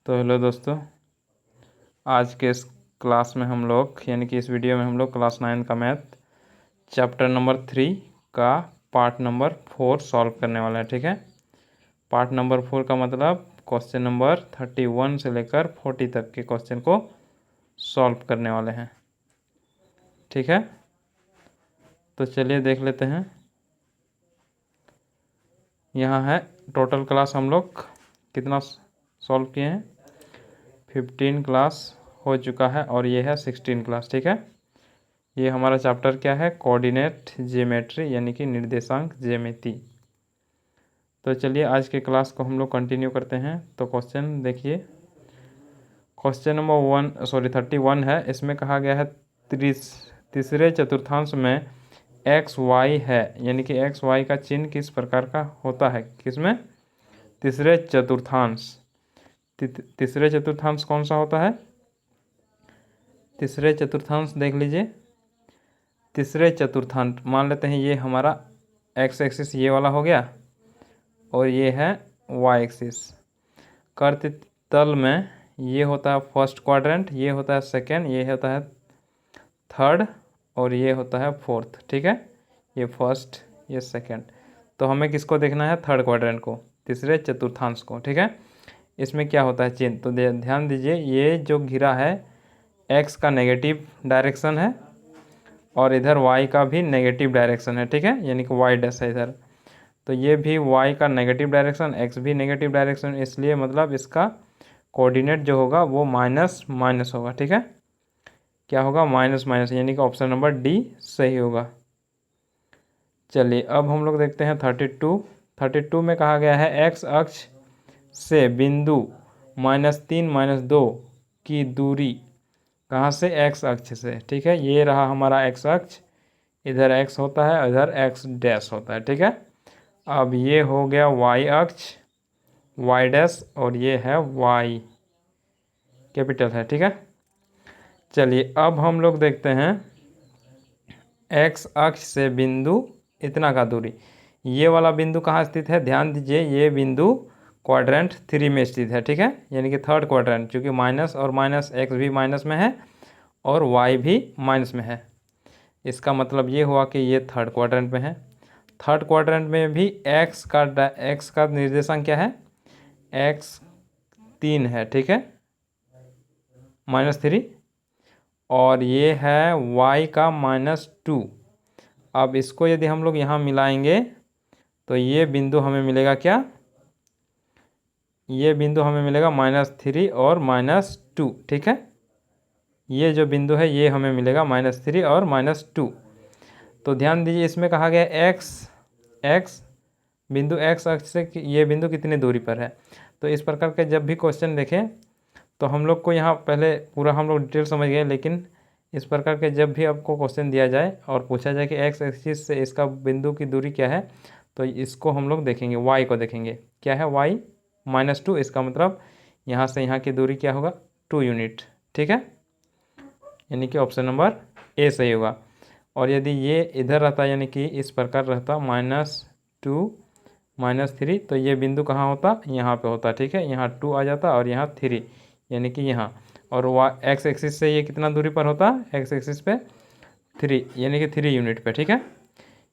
तो हेलो दोस्तों, आज के इस क्लास में हम लोग यानी कि इस वीडियो में हम लोग क्लास 9 का मैथ चैप्टर नंबर 3 का पार्ट नंबर 4 सॉल्व करने वाला है। ठीक है, पार्ट नंबर 4 का मतलब क्वेश्चन नंबर 31 से लेकर 40 तक के क्वेश्चन को सॉल्व करने वाले हैं। ठीक है, तो चलिए देख लेते हैं। यहाँ है टोटल क्लास हम लोग कितना सॉल्व किए हैं। 15 क्लास हो चुका है और ये है 16 क्लास। ठीक है, ये हमारा चैप्टर क्या है, कोऑर्डिनेट ज्योमेट्री यानी कि निर्देशांक ज्यामिति। तो चलिए आज के क्लास को हम लोग कंटिन्यू करते हैं। तो क्वेश्चन देखिए, क्वेश्चन नंबर 31 है। इसमें कहा गया है तीसरे चतुर्थांश में एक्स वाई है, यानी कि एक्स वाई का चिन्ह किस प्रकार का होता है। किसमें? तीसरे चतुर्थांश। तीसरे चतुर्थांश कौन सा होता है? तीसरे चतुर्थांश देख लीजिए। तीसरे चतुर्थांश मान लेते हैं ये हमारा एक्स एक्सिस ये वाला हो गया और ये है वाई एक्सिस। कर्त तल में ये होता है फर्स्ट क्वाड्रेंट, ये होता है सेकेंड, ये होता है थर्ड और ये होता है फोर्थ। ठीक है, ये फर्स्ट ये सेकेंड। तो हमें किसको देखना है? थर्ड क्वाड्रेंट को, तीसरे चतुर्थांश को। ठीक है, इसमें क्या होता है चिन्ह, तो ध्यान दीजिए। ये जो घिरा है एक्स का नेगेटिव डायरेक्शन है और इधर वाई का भी नेगेटिव डायरेक्शन है। ठीक है, यानी कि वाई डैश है इधर, तो ये भी वाई का नेगेटिव डायरेक्शन, एक्स भी नेगेटिव डायरेक्शन, इसलिए मतलब इसका कोऑर्डिनेट जो होगा वो माइनस माइनस होगा। ठीक है, क्या होगा? माइनस माइनस, यानी कि ऑप्शन नंबर डी सही होगा। चलिए अब हम लोग देखते हैं 32 में कहा गया है एक्स अक्ष से बिंदु -3 -2 की दूरी। कहाँ से? एक्स अक्ष से। ठीक है, ये रहा हमारा एक्स अक्ष, इधर एक्स होता है, इधर एक्स डैश होता है। ठीक है, अब ये हो गया वाई अक्ष, वाई डैश, और ये है वाई कैपिटल है। ठीक है, चलिए अब हम लोग देखते हैं एक्स अक्ष से बिंदु इतना का दूरी। ये वाला बिंदु कहाँ स्थित है? ध्यान दीजिए, ये बिंदु क्वाड्रेंट 3 में स्थित है। ठीक है, यानी कि थर्ड क्वाड्रेंट, क्योंकि माइनस और माइनस, एक्स भी माइनस में है और वाई भी माइनस में है। इसका मतलब ये हुआ कि ये थर्ड क्वाड्रेंट में है। थर्ड क्वाड्रेंट में भी एक्स का निर्देशांक क्या है? एक्स 3 है। ठीक है, -3, और ये है वाई का -2। अब इसको यदि हम लोग यहाँ मिलाएंगे तो ये बिंदु हमें मिलेगा क्या? ये बिंदु हमें मिलेगा -3 और -2। ठीक है, ये जो बिंदु है ये हमें मिलेगा -3 और -2। तो ध्यान दीजिए, इसमें कहा गया एक्स बिंदु एक्स अक्ष से ये बिंदु कितनी दूरी पर है। तो इस प्रकार के जब भी क्वेश्चन देखें तो हम लोग को यहाँ पहले पूरा हम लोग डिटेल समझ गए, लेकिन इस प्रकार के जब भी आपको क्वेश्चन दिया जाए और पूछा जाए कि एक्स एक्सिस से इसका बिंदु की दूरी क्या है, तो इसको हम लोग देखेंगे, वाई को देखेंगे। क्या है? वाई -2। इसका मतलब यहाँ से यहाँ की दूरी क्या होगा? 2 यूनिट। ठीक है, यानी कि ऑप्शन नंबर ए सही होगा। और यदि ये इधर रहता यानी कि इस प्रकार रहता -2 -3, तो ये बिंदु कहाँ होता? यहाँ पे होता। ठीक है, यहाँ 2 आ जाता और यहाँ 3, यानी कि यहाँ। और एक्स एक्सिस से ये कितना दूरी पर होता? एक्स एक्सिस पे 3, यानी कि 3 यूनिट पे। ठीक है,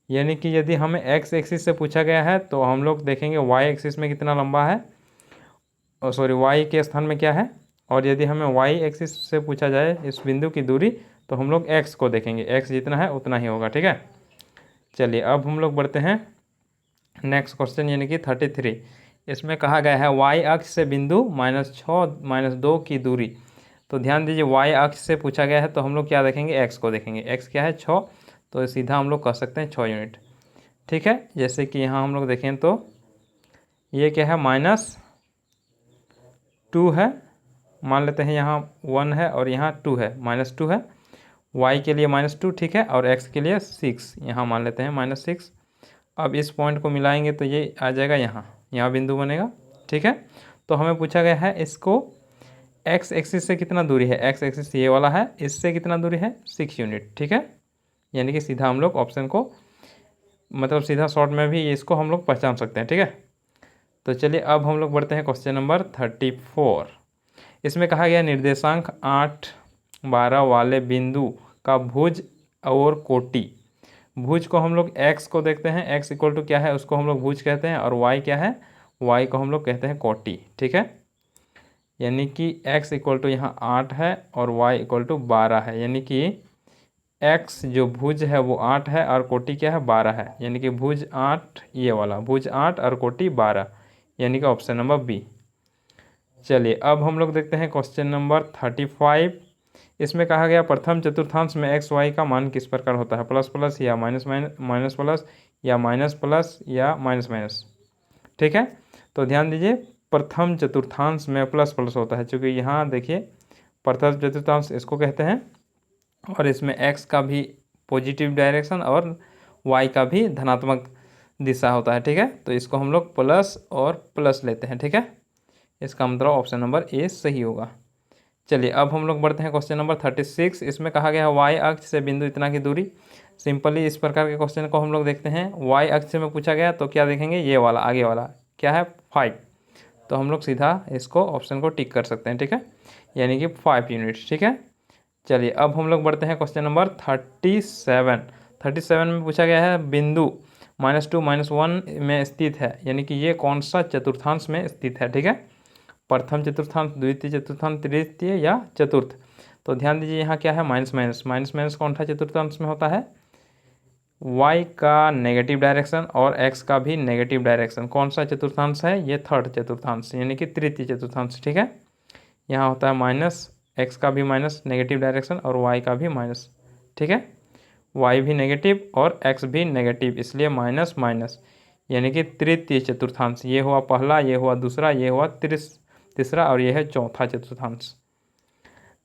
यानी कि यदि हमें एक्स एक्सिस से पूछा गया है तो हम लोग देखेंगे वाई एक्सिस में कितना लंबा है, और सॉरी वाई के स्थान में क्या है। और यदि हमें वाई एक्सिस से पूछा जाए इस बिंदु की दूरी, तो हम लोग एक्स को देखेंगे, एक्स जितना है उतना ही होगा। ठीक है, चलिए अब हम लोग बढ़ते हैं नेक्स्ट क्वेश्चन, यानी कि 33। इसमें कहा गया है वाई अक्ष से बिंदु -6 -2 की दूरी। तो ध्यान दीजिए, वाई अक्ष से पूछा गया है तो हम लोग क्या देखेंगे? एक्स को देखेंगे। एक्स क्या है? 6, तो सीधा हम लोग कह सकते हैं 6 यूनिट। ठीक है, जैसे कि यहाँ हम लोग देखें तो ये क्या है? -2 है, मान लेते हैं यहाँ 1 है और यहाँ 2 है, -2 है। y के लिए -2, ठीक है, और x के लिए 6, यहाँ मान लेते हैं -6। अब इस पॉइंट को मिलाएंगे तो ये आ जाएगा यहाँ बिंदु बनेगा। ठीक है, तो हमें पूछा गया है इसको x एक्सिस से कितना दूरी है। x एक्सिस ये वाला है, इससे कितना दूरी है? 6 यूनिट। ठीक है, यानी कि सीधा हम लोग ऑप्शन को, मतलब सीधा शॉर्ट में भी इसको हम लोग पहचान सकते हैं। ठीक है, तो चलिए अब हम लोग बढ़ते हैं क्वेश्चन नंबर 34। इसमें कहा गया निर्देशांक 8, 12 वाले बिंदु का भुज और कोटि। भुज को हम लोग x को देखते हैं, x इक्वल टू क्या है उसको हम लोग भुज कहते हैं, और y क्या है, y को हम लोग कहते हैं कोटि। ठीक है, यानी कि x इक्वल टू यहाँ 8 है और y इक्वल टू 12 है, यानी कि x जो भुज है वो 8 है और कोटि क्या है 12 है, यानी कि भुज 8 ये वाला भुज 8 और कोटि 12, यानी कि ऑप्शन नंबर बी। चलिए अब हम लोग देखते हैं क्वेश्चन नंबर 35। इसमें कहा गया प्रथम चतुर्थांश में एक्स वाई का मान किस प्रकार होता है, प्लस प्लस या माइनस माइनस, माइनस प्लस या माइनस प्लस या माइनस माइनस। ठीक है, तो ध्यान दीजिए प्रथम चतुर्थांश में प्लस प्लस होता है, क्योंकि यहाँ देखिए प्रथम चतुर्थांश इसको कहते हैं, और इसमें एक्स का भी पॉजिटिव डायरेक्शन और वाई का भी धनात्मक दिशा होता है। ठीक है, तो इसको हम लोग प्लस और प्लस लेते हैं। ठीक है, इसका मतलब ऑप्शन नंबर ए सही होगा। चलिए अब हम लोग बढ़ते हैं क्वेश्चन नंबर 36। इसमें कहा गया है वाई अक्ष से बिंदु इतना की दूरी। सिंपली इस प्रकार के क्वेश्चन को हम लोग देखते हैं। वाई अक्ष में पूछा गया तो क्या देखेंगे, ये वाला आगे वाला क्या है 5, तो हम लोग सीधा इसको ऑप्शन को टिक कर सकते हैं। ठीक है, यानी कि 5 यूनिट। ठीक है, चलिए अब हम लोग बढ़ते हैं क्वेश्चन नंबर 37। 37 में पूछा गया है बिंदु -2 -1 में स्थित है, यानी कि ये कौन सा चतुर्थांश में स्थित है। ठीक है, प्रथम चतुर्थांश, द्वितीय चतुर्थांश, तृतीय या चतुर्थ। तो ध्यान दीजिए यहाँ क्या है माइनस माइनस, माइनस माइनस कौन सा चतुर्थांश में होता है, y का नेगेटिव डायरेक्शन और x का भी नेगेटिव डायरेक्शन। कौन सा चतुर्थांश है, ये थर्ड चतुर्थांश यानी कि तृतीय चतुर्थांश। ठीक है, यहाँ होता है माइनस, x का भी माइनस नेगेटिव डायरेक्शन और y का भी माइनस। ठीक है, y भी नेगेटिव और x भी नेगेटिव, इसलिए माइनस माइनस, यानी कि तृतीय चतुर्थांश। ये हुआ पहला, ये हुआ दूसरा, ये हुआ तीसरा और ये है चौथा चतुर्थांश।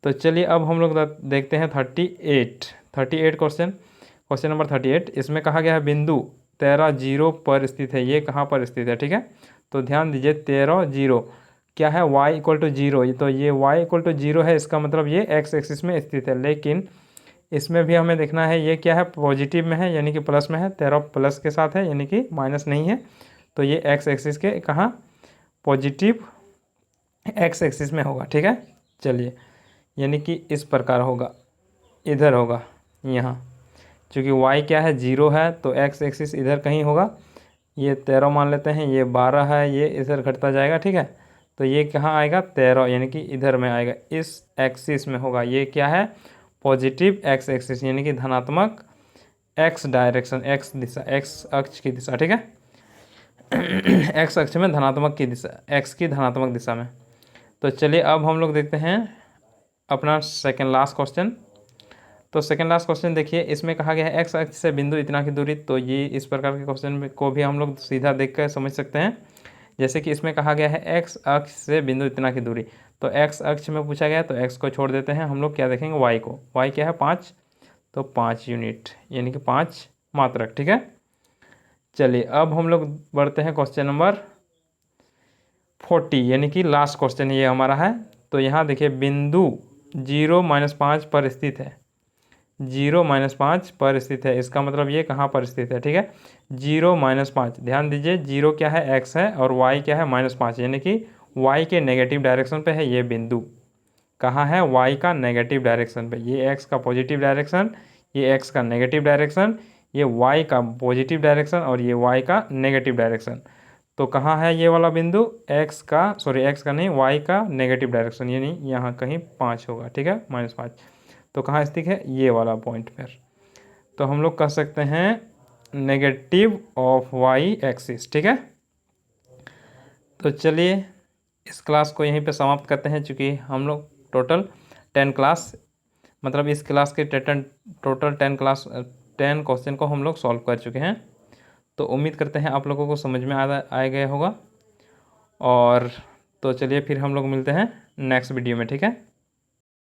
तो चलिए अब हम लोग देखते हैं 38 क्वेश्चन नंबर 38। इसमें कहा गया है बिंदु 13 0 पर स्थित है, ये कहाँ पर स्थित है। ठीक है, तो ध्यान दीजिए 13 0 क्या है, y इक्वल टू 0, तो ये y इक्वल टू 0 है, इसका मतलब ये x एक्सिस में स्थित है। लेकिन इसमें भी हमें देखना है ये क्या है, पॉजिटिव में है यानी कि प्लस में है, 13 प्लस के साथ है यानी कि माइनस नहीं है, तो ये x एक्सिस के कहाँ पॉजिटिव x एक्सिस में होगा। ठीक है, चलिए यानी कि इस प्रकार होगा, इधर होगा यहाँ, क्योंकि y क्या है 0 है तो x एक्सिस इधर कहीं होगा। ये 13 मान लेते हैं, ये 12 है, ये इधर घटता जाएगा। ठीक है, तो ये कहाँ आएगा 13, यानी कि इधर में आएगा, इस एक्सिस में होगा। ये क्या है पॉजिटिव x एक्सिस, यानी कि धनात्मक x डायरेक्शन, x दिशा, x अक्ष की दिशा। ठीक है, x अक्ष में धनात्मक की दिशा, x की धनात्मक दिशा में। तो चलिए अब हम लोग देखते हैं अपना सेकेंड लास्ट क्वेश्चन। तो सेकेंड लास्ट क्वेश्चन देखिए, इसमें कहा गया है एक्स अक्ष से बिंदु इतना की दूरी। तो ये इस प्रकार के क्वेश्चन को भी हम लोग सीधा देख कर समझ सकते हैं। जैसे कि इसमें कहा गया है एक्स अक्ष से बिंदु इतना की दूरी, तो एक्स अक्ष में पूछा गया तो एक्स को छोड़ देते हैं, हम लोग क्या देखेंगे वाई को। वाई क्या है 5, तो 5 यूनिट यानी कि 5 मात्रक। ठीक है, चलिए अब हम लोग बढ़ते हैं क्वेश्चन नंबर 40, यानी कि लास्ट क्वेश्चन ये हमारा है। तो यहाँ देखिए बिंदु 0 -5 पर स्थित है, 0 -5 पर स्थित है, इसका मतलब ये कहाँ पर स्थित है। ठीक है, 0 -5, ध्यान दीजिए 0 क्या है x है और y क्या है -5, यानी कि y के नेगेटिव डायरेक्शन पे है ये बिंदु। कहाँ है, y का नेगेटिव डायरेक्शन पे, ये x का पॉजिटिव डायरेक्शन, ये x का नेगेटिव डायरेक्शन, ये y का पॉजिटिव डायरेक्शन और ये y का नेगेटिव डायरेक्शन। तो कहाँ है ये वाला बिंदु, x का नहीं y का नेगेटिव डायरेक्शन, यानी यहाँ कहीं 5 होगा। ठीक है, -5, तो कहाँ स्थित है, ये वाला पॉइंट पर। तो हम लोग कह सकते हैं नेगेटिव ऑफ वाई एक्सिस। ठीक है, तो चलिए इस क्लास को यहीं पे समाप्त करते हैं, क्योंकि हम लोग टोटल 10 क्लास, मतलब इस क्लास के टोटल 10 क्वेश्चन को हम लोग सॉल्व कर चुके हैं। तो उम्मीद करते हैं आप लोगों को समझ में आ गया होगा। और तो चलिए फिर हम लोग मिलते हैं नेक्स्ट वीडियो में। ठीक है।